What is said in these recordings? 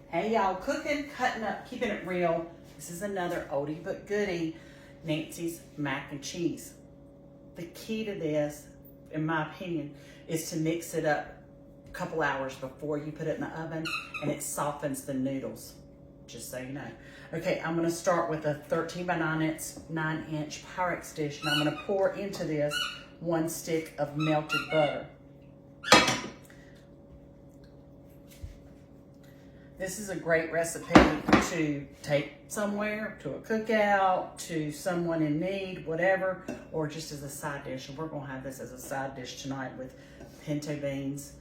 Hey y'all, cooking, cutting up, keeping it real. This is another oldie but goodie, Nancy's mac and cheese. The key to this, in my opinion, is to mix it up a couple hours before you put it in the oven, and it softens the noodles, just so you know. Okay, I'm gonna start with a 13 by 9-inch Pyrex dish, and I'm gonna pour into this 1 stick of melted butter. This is a great recipe to take somewhere, to a cookout, to someone in need, whatever, or just as a side dish. And we're gonna have this as a side dish tonight with pinto beans,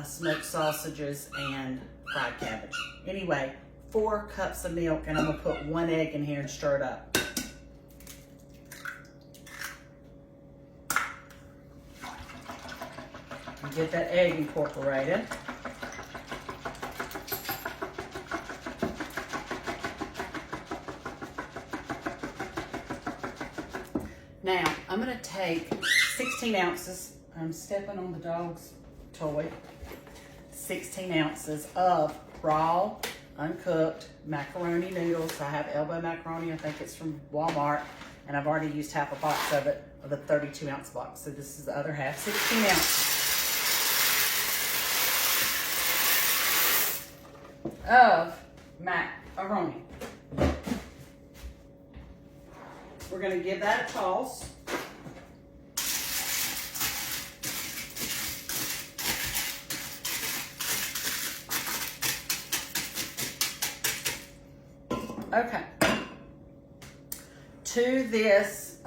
smoked sausages, and fried cabbage. Anyway, 4 cups of milk, and I'm gonna put 1 egg in here and stir it up. Get that egg incorporated. Now, I'm gonna take 16 ounces, I'm stepping on the dog's toy, 16 ounces of raw, uncooked macaroni noodles. I have elbow macaroni, I think it's from Walmart, and I've already used half a box of it, of the 32-ounce box. So this is the other half, 16 ounces of macaroni. We're gonna give that a toss. Okay. To this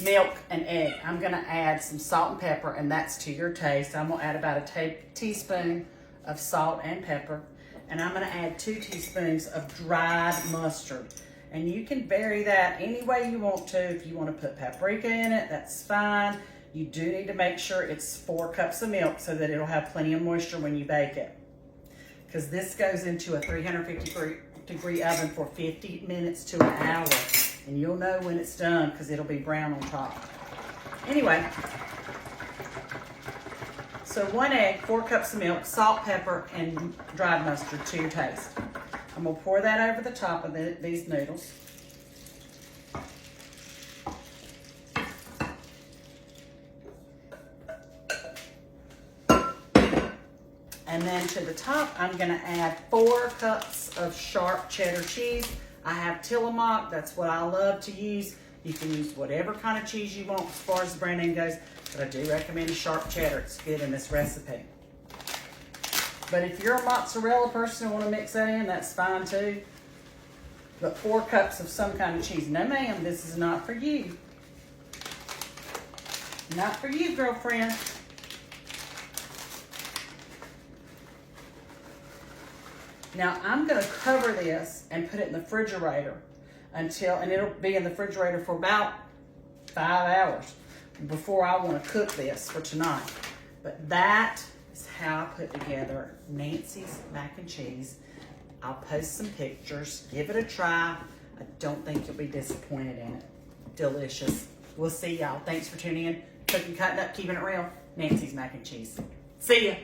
milk and egg, I'm gonna add some salt and pepper, and that's to your taste. I'm gonna add about a teaspoon of salt and pepper. And I'm gonna add 2 teaspoons of dried mustard. And you can vary that any way you want to. If you wanna put paprika in it, that's fine. You do need to make sure it's 4 cups of milk so that it'll have plenty of moisture when you bake it. Because this goes into a 350-degree oven for 50 minutes to an hour. And you'll know when it's done because it'll be brown on top. Anyway, so 1 egg, 4 cups of milk, salt, pepper, and dried mustard to your taste. I'm gonna pour that over the top of these noodles. And then to the top, I'm gonna add 4 cups of sharp cheddar cheese. I have Tillamook, that's what I love to use. You can use whatever kind of cheese you want as far as the brand name goes, but I do recommend a sharp cheddar. It's good in this recipe. But if you're a mozzarella person and want to mix that in, that's fine too. But 4 cups of some kind of cheese. No ma'am, this is not for you. Not for you, girlfriend. Now I'm gonna cover this and put it in the refrigerator and it'll be in the refrigerator for about 5 hours before I want to cook this for tonight. But that is how I put together Nancy's mac and cheese. I'll post some pictures. Give it a try. I don't think you'll be disappointed in it. Delicious. We'll see y'all. Thanks for tuning in. Cooking, cutting up, keeping it real. Nancy's mac and cheese. See ya.